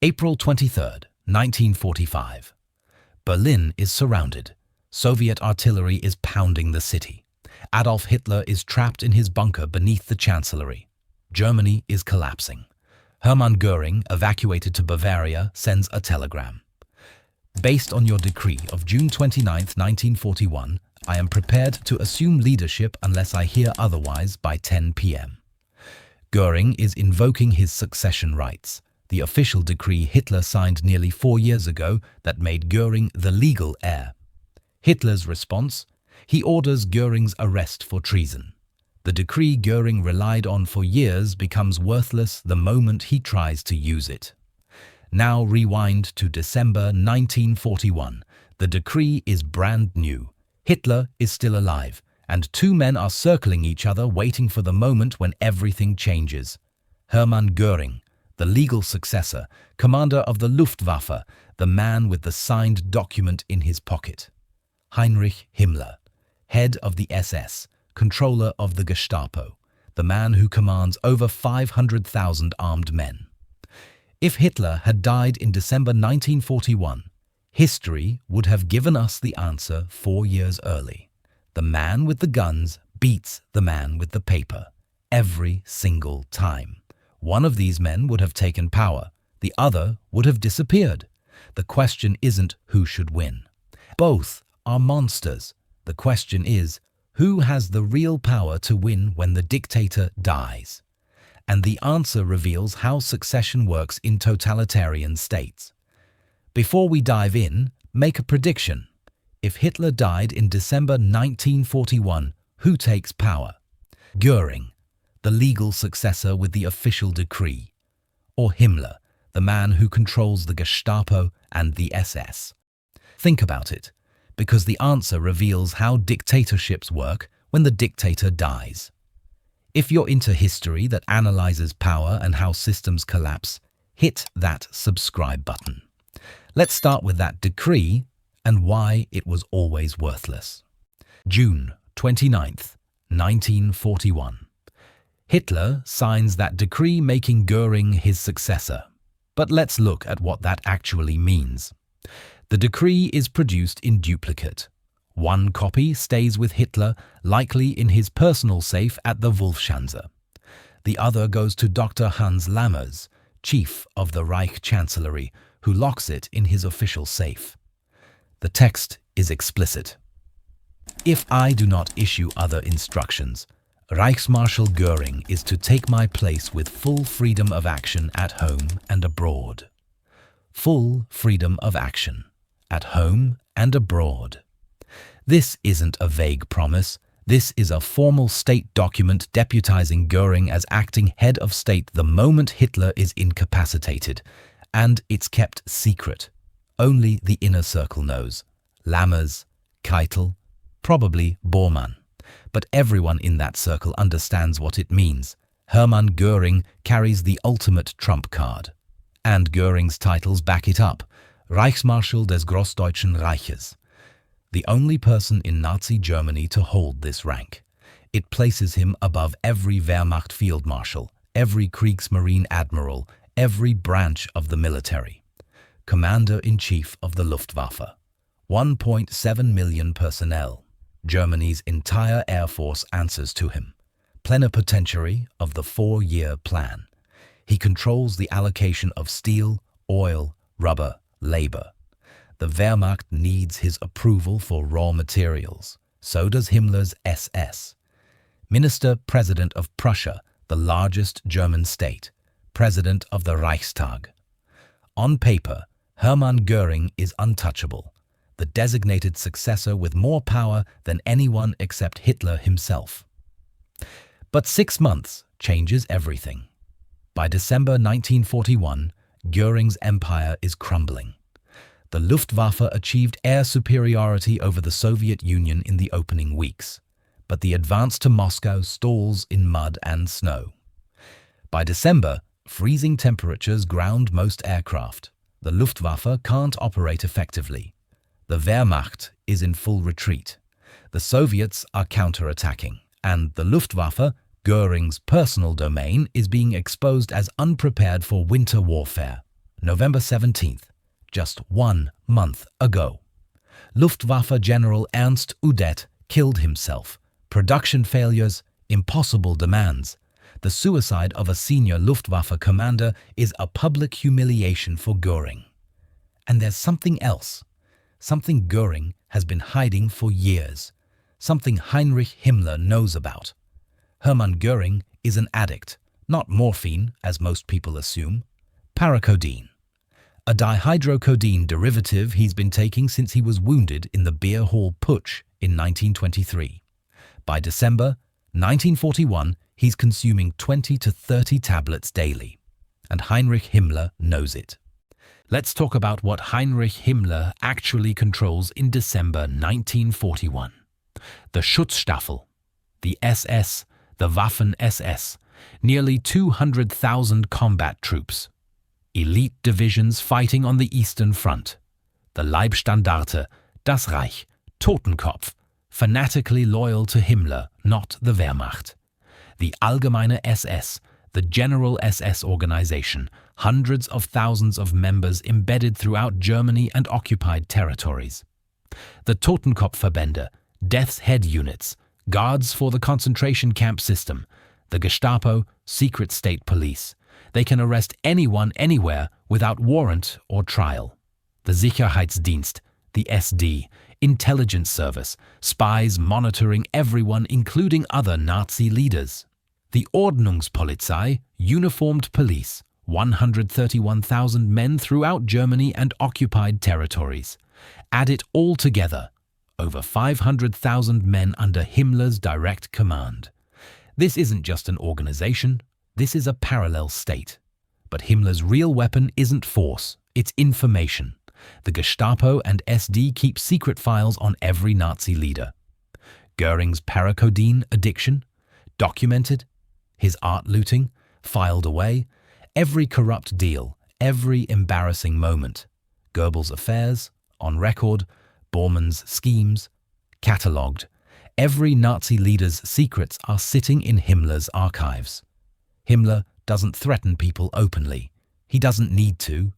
April 23, 1945. Berlin is surrounded. Soviet artillery is pounding the city. Adolf Hitler is trapped in his bunker beneath the Chancellery. Germany is collapsing. Hermann Göring, evacuated to Bavaria, sends a telegram. Based on your decree of June 29, 1941, I am prepared to assume leadership unless I hear otherwise by 10 p.m. Göring is invoking his succession rights, the official decree Hitler signed nearly 4 years ago that made Göring the legal heir. Hitler's response? He orders Göring's arrest for treason. The decree Göring relied on for years becomes worthless the moment he tries to use it. Now rewind to December 1941. The decree is brand new. Hitler is still alive, and two men are circling each other waiting for the moment when everything changes. Hermann Göring, the legal successor, commander of the Luftwaffe, the man with the signed document in his pocket. Heinrich Himmler, head of the SS, controller of the Gestapo, the man who commands over 500,000 armed men. If Hitler had died in December 1941, history would have given us the answer 4 years early. The man with the guns beats the man with the paper every single time. One of these men would have taken power, the other would have disappeared. The question isn't who should win. Both are monsters. The question is, who has the real power to win when the dictator dies? And the answer reveals how succession works in totalitarian states. Before we dive in, make a prediction. If Hitler died in December 1941, who takes power? Göring, the legal successor with the official decree, or Himmler, the man who controls the Gestapo and the SS? Think about it, because the answer reveals how dictatorships work when the dictator dies. If you're into history that analyzes power and how systems collapse, hit that subscribe button. Let's start with that decree and why it was always worthless. June 29th, 1941. Hitler signs that decree making Göring his successor. But let's look at what that actually means. The decree is produced in duplicate. One copy stays with Hitler, likely in his personal safe at the Wolfschanze. The other goes to Dr. Hans Lammers, chief of the Reich Chancellery, who locks it in his official safe. The text is explicit. If I do not issue other instructions, Reichsmarschall Göring is to take my place with full freedom of action at home and abroad. Full freedom of action, at home and abroad. This isn't a vague promise. This is a formal state document deputizing Göring as acting head of state the moment Hitler is incapacitated, and it's kept secret. Only the inner circle knows. Lammers, Keitel, probably Bormann. But everyone in that circle understands what it means. Hermann Göring carries the ultimate trump card. And Göring's titles back it up. Reichsmarschall des Großdeutschen Reiches. The only person in Nazi Germany to hold this rank. It places him above every Wehrmacht field marshal, every Kriegsmarine admiral, every branch of the military. Commander-in-Chief of the Luftwaffe. 1.7 million personnel. Germany's entire air force answers to him. Plenipotentiary of the 4-year plan. He controls the allocation of steel, oil, rubber, labor. The Wehrmacht needs his approval for raw materials. So does Himmler's SS. Minister-President of Prussia, the largest German state. President of the Reichstag. On paper, Hermann Göring is untouchable, the designated successor with more power than anyone except Hitler himself. But 6 months changes everything. By December 1941, Göring's empire is crumbling. The Luftwaffe achieved air superiority over the Soviet Union in the opening weeks, but the advance to Moscow stalls in mud and snow. By December, freezing temperatures ground most aircraft. The Luftwaffe can't operate effectively. The Wehrmacht is in full retreat. The Soviets are counterattacking, and the Luftwaffe, Göring's personal domain, is being exposed as unprepared for winter warfare. November 17th, just 1 month ago. Luftwaffe General Ernst Udet killed himself. Production failures, impossible demands. The suicide of a senior Luftwaffe commander is a public humiliation for Göring. And there's something else. Something Göring has been hiding for years. Something Heinrich Himmler knows about. Hermann Göring is an addict, not morphine, as most people assume. Paracodeine. A dihydrocodeine derivative he's been taking since he was wounded in the beer hall putsch in 1923. By December 1941, he's consuming 20 to 30 tablets daily. And Heinrich Himmler knows it. Let's talk about what Heinrich Himmler actually controls in December 1941. The Schutzstaffel, the SS, the Vaffan SS, nearly 200,000 combat troops. Elite divisions fighting on the Eastern Front. The Leibstandarte, das Reich, Totenkopf, fanatically loyal to Himmler, not the Wehrmacht. The Allgemeine SS, the General SS organization, hundreds of thousands of members embedded throughout Germany and occupied territories. The Totenkopfverbände, Death's Head units, guards for the concentration camp system, the Gestapo, secret state police. They can arrest anyone anywhere without warrant or trial. The Sicherheitsdienst, the SD, intelligence service, spies monitoring everyone including other Nazi leaders. The Ordnungspolizei, uniformed police, 131,000 men throughout Germany and occupied territories. Add it all together, over 500,000 men under Himmler's direct command. This isn't just an organization, this is a parallel state. But Himmler's real weapon isn't force, it's information. The Gestapo and SD keep secret files on every Nazi leader. Göring's paracodeine addiction, documented. His art looting, filed away. Every corrupt deal, every embarrassing moment. Goebbels' affairs, on record. Bormann's schemes, catalogued. Every Nazi leader's secrets are sitting in Himmler's archives. Himmler doesn't threaten people openly. He doesn't need to.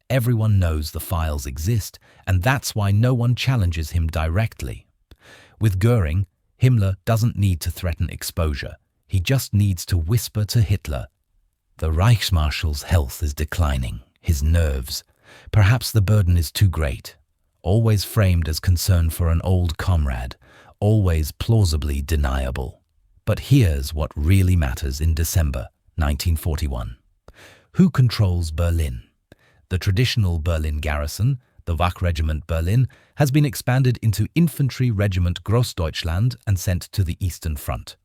Everyone knows the files exist, and that's why no one challenges him directly. With Göring, Himmler doesn't need to threaten exposure. He just needs to whisper to Hitler. The Reichsmarschall's health is declining, his nerves. Perhaps the burden is too great. Always framed as concern for an old comrade, always plausibly deniable. But here's what really matters in December 1941. Who controls Berlin? The traditional Berlin garrison, the Wachregiment Berlin, has been expanded into Infantry Regiment Großdeutschland and sent to the Eastern Front.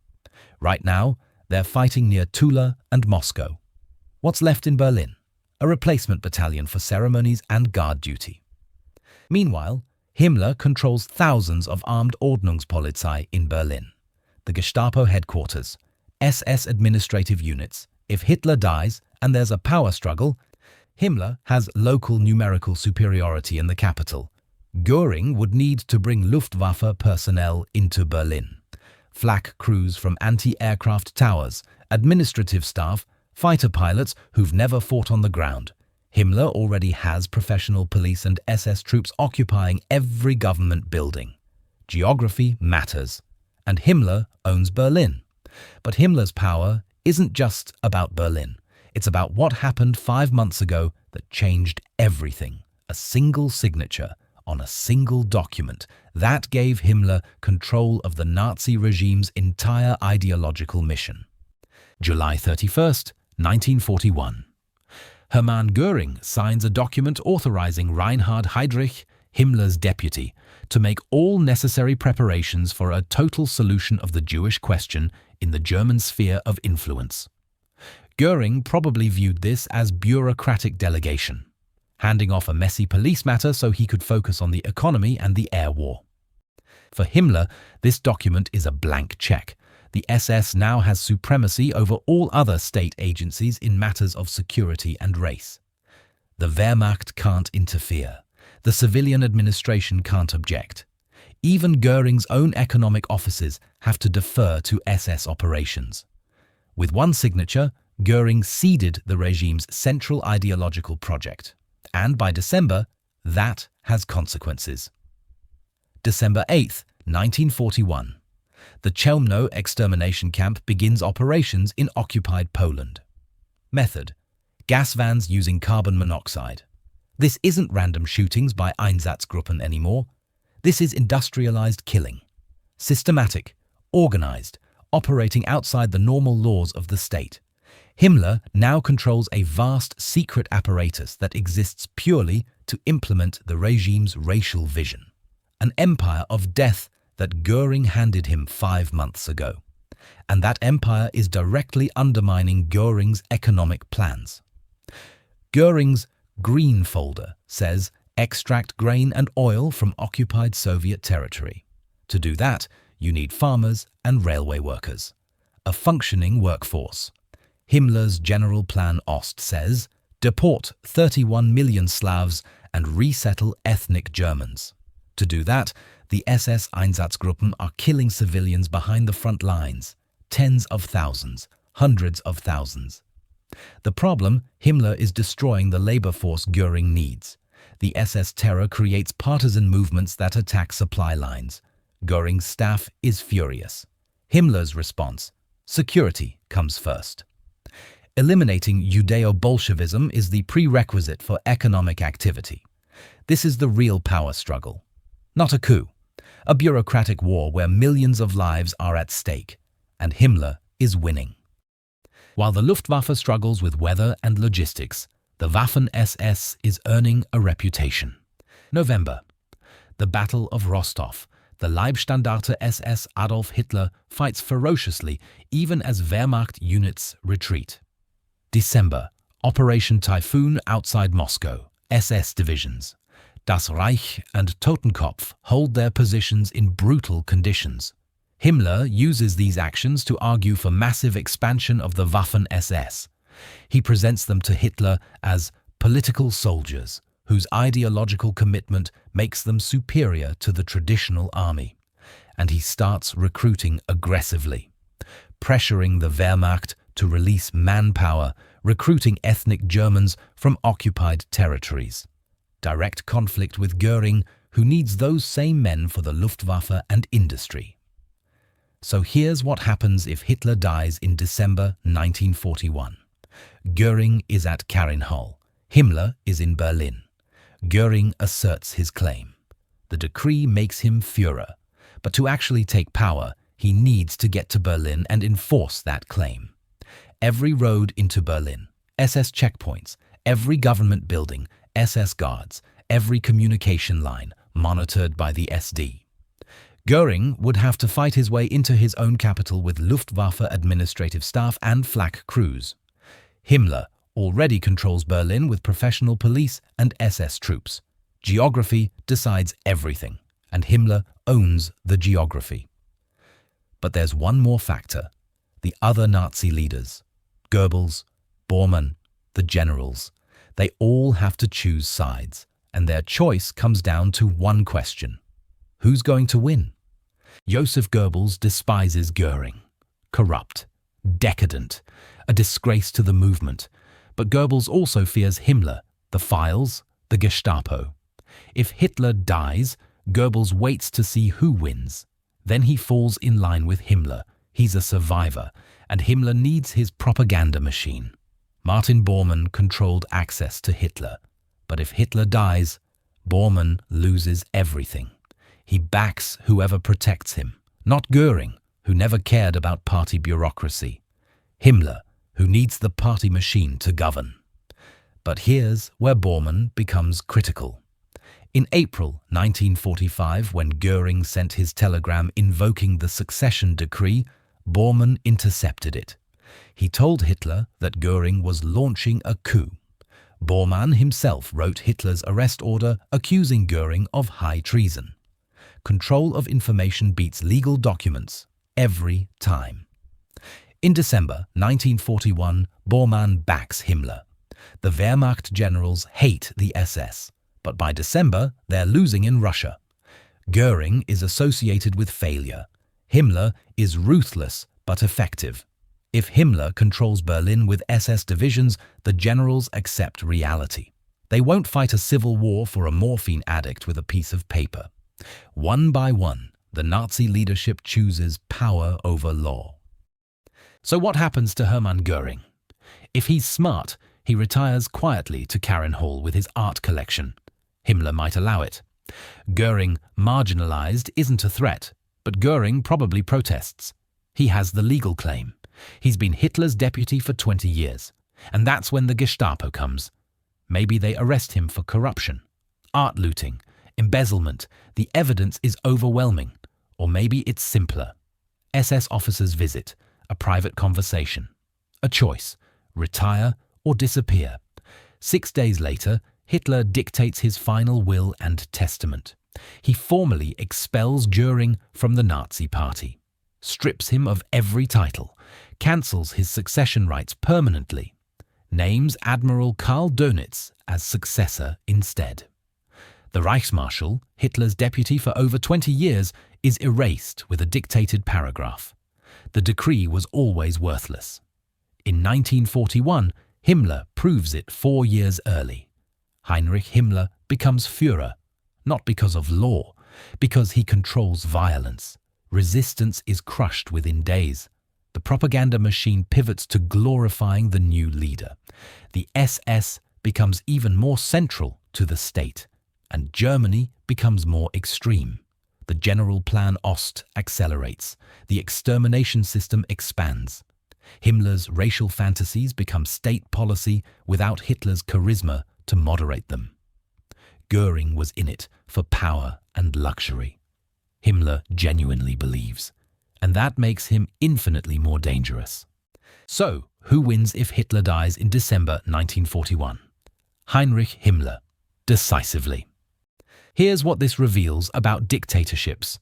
Right now, they're fighting near Tula and Moscow. What's left in Berlin? A replacement battalion for ceremonies and guard duty. Meanwhile, Himmler controls thousands of armed Ordnungspolizei in Berlin. The Gestapo headquarters, SS administrative units. If Hitler dies and there's a power struggle, Himmler has local numerical superiority in the capital. Göring would need to bring Luftwaffe personnel into Berlin. Flak crews from anti-aircraft towers, administrative staff, fighter pilots who've never fought on the ground. Himmler already has professional police and SS troops occupying every government building. Geography matters, and Himmler owns Berlin. But Himmler's power isn't just about Berlin. It's about what happened 5 months ago that changed everything. A single signature on a single document that gave Himmler control of the Nazi regime's entire ideological mission. July 31st, 1941. Hermann Göring signs a document authorizing Reinhard Heydrich, Himmler's deputy, to make all necessary preparations for a total solution of the Jewish question in the German sphere of influence. Göring probably viewed this as bureaucratic delegation, handing off a messy police matter so he could focus on the economy and the air war. For Himmler, this document is a blank check. The SS now has supremacy over all other state agencies in matters of security and race. The Wehrmacht can't interfere. The civilian administration can't object. Even Göring's own economic offices have to defer to SS operations. With one signature, Göring seeded the regime's central ideological project, and by December, that has consequences. December 8, 1941. The Chelmno extermination camp begins operations in occupied Poland. Method: gas vans using carbon monoxide. This isn't random shootings by Einsatzgruppen anymore. This is industrialized killing. Systematic, organized, operating outside the normal laws of the state. Himmler now controls a vast secret apparatus that exists purely to implement the regime's racial vision. An empire of death that Göring handed him 5 months ago. And that empire is directly undermining Göring's economic plans. Göring's green folder says extract grain and oil from occupied Soviet territory. To do that, you need farmers and railway workers. A functioning workforce. Himmler's General Plan Ost says, deport 31 million Slavs and resettle ethnic Germans. To do that, the SS Einsatzgruppen are killing civilians behind the front lines. Tens of thousands, hundreds of thousands. The problem, Himmler is destroying the labor force Göring needs. The SS terror creates partisan movements that attack supply lines. Göring's staff is furious. Himmler's response: security comes first. Eliminating Judeo-Bolshevism is the prerequisite for economic activity. This is the real power struggle. Not a coup. A bureaucratic war where millions of lives are at stake. And Himmler is winning. While the Luftwaffe struggles with weather and logistics, the Vaffan SS is earning a reputation. November. The Battle of Rostov. The Leibstandarte SS Adolf Hitler fights ferociously even as Wehrmacht units retreat. December. Operation Typhoon outside Moscow. SS divisions. Das Reich and Totenkopf hold their positions in brutal conditions. Himmler uses these actions to argue for massive expansion of the Vaffan SS. He presents them to Hitler as political soldiers, whose ideological commitment makes them superior to the traditional army. And he starts recruiting aggressively, pressuring the Wehrmacht to release manpower, recruiting ethnic Germans from occupied territories. Direct conflict with Göring, who needs those same men for the Luftwaffe and industry. So here's what happens if Hitler dies in December 1941. Göring is at Marienhall. Himmler is in Berlin. Göring asserts his claim. The decree makes him Führer, but to actually take power, he needs to get to Berlin and enforce that claim. Every road into Berlin, SS checkpoints, every government building, SS guards, every communication line, monitored by the SD. Göring would have to fight his way into his own capital with Luftwaffe administrative staff and flak crews. Himmler already controls Berlin with professional police and SS troops. Geography decides everything, and Himmler owns the geography. But there's one more factor: the other Nazi leaders. Goebbels, Bormann, the generals. They all have to choose sides, and their choice comes down to one question: who's going to win? Joseph Goebbels despises Göring. Corrupt, decadent, a disgrace to the movement. But Goebbels also fears Himmler, the files, the Gestapo. If Hitler dies, Goebbels waits to see who wins. Then he falls in line with Himmler. He's a survivor, and Himmler needs his propaganda machine. Martin Bormann controlled access to Hitler. But if Hitler dies, Bormann loses everything. He backs whoever protects him, not Göring, who never cared about party bureaucracy. Himmler, who needs the party machine to govern. But here's where Bormann becomes critical. In April 1945, when Göring sent his telegram invoking the succession decree, Bormann intercepted it. He told Hitler that Göring was launching a coup. Bormann himself wrote Hitler's arrest order accusing Göring of high treason. Control of information beats legal documents every time. In December 1941, Bormann backs Himmler. The Wehrmacht generals hate the SS, but by December they're losing in Russia. Göring is associated with failure. Himmler is ruthless but effective. If Himmler controls Berlin with SS divisions, the generals accept reality. They won't fight a civil war for a morphine addict with a piece of paper. One by one, the Nazi leadership chooses power over law. So what happens to Hermann Göring? If he's smart, he retires quietly to Karen Hall with his art collection. Himmler might allow it. Göring, marginalized, isn't a threat, but Göring probably protests. He has the legal claim. He's been Hitler's deputy for 20 years. And that's when the Gestapo comes. Maybe they arrest him for corruption, art looting, embezzlement. The evidence is overwhelming. Or maybe it's simpler. SS officers visit, a private conversation. A choice, retire or disappear. 6 days later, Hitler dictates his final will and testament. He formally expels Göring from the Nazi Party, strips him of every title, cancels his succession rights permanently, names Admiral Karl Dönitz as successor instead. The Reichsmarschall, Hitler's deputy for over 20 years, is erased with a dictated paragraph. The decree was always worthless. In 1941, Himmler proves it 4 years early. Heinrich Himmler becomes Führer, not because of law, because he controls violence. Resistance is crushed within days. The propaganda machine pivots to glorifying the new leader. The SS becomes even more central to the state, and Germany becomes more extreme. The General Plan Ost accelerates. The extermination system expands. Himmler's racial fantasies become state policy without Hitler's charisma to moderate them. Göring was in it for power and luxury. Himmler genuinely believes, and that makes him infinitely more dangerous. So, who wins if Hitler dies in December 1941? Heinrich Himmler, decisively. Here's what this reveals about dictatorships.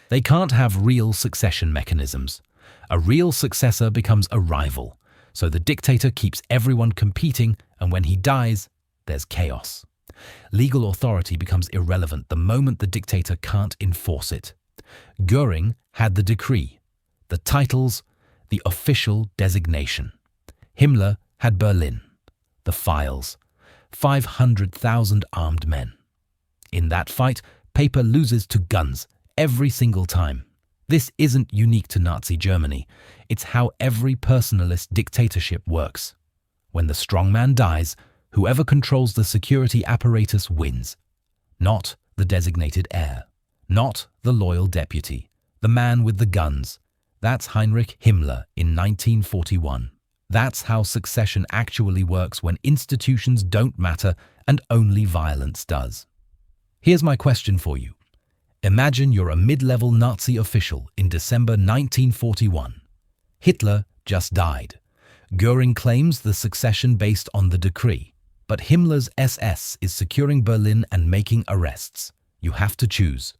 They can't have real succession mechanisms. A real successor becomes a rival, so the dictator keeps everyone competing, and when he dies, there's chaos. Legal authority becomes irrelevant the moment the dictator can't enforce it. Göring had the decree, the titles, the official designation. Himmler had Berlin, the files, 500,000 armed men. In that fight, paper loses to guns every single time. This isn't unique to Nazi Germany. It's how every personalist dictatorship works. When the strongman dies, whoever controls the security apparatus wins. Not the designated heir. Not the loyal deputy. The man with the guns. That's Heinrich Himmler in 1941. That's how succession actually works when institutions don't matter and only violence does. Here's my question for you. Imagine you're a mid-level Nazi official in December 1941. Hitler just died. Göring claims the succession based on the decree, but Himmler's SS is securing Berlin and making arrests. You have to choose.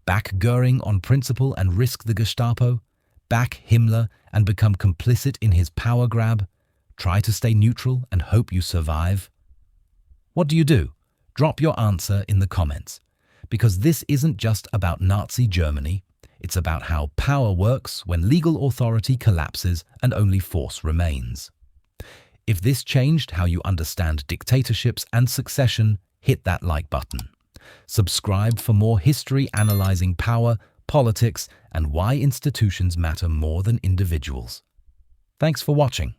Back Göring on principle and risk the Gestapo? Back Himmler and become complicit in his power grab? Try to stay neutral and hope you survive? What do? Drop your answer in the comments, because this isn't just about Nazi Germany. It's about how power works when legal authority collapses and only force remains. If this changed how you understand dictatorships and succession, hit that like button. Subscribe for more history analyzing power, politics, and why institutions matter more than individuals. Thanks for watching.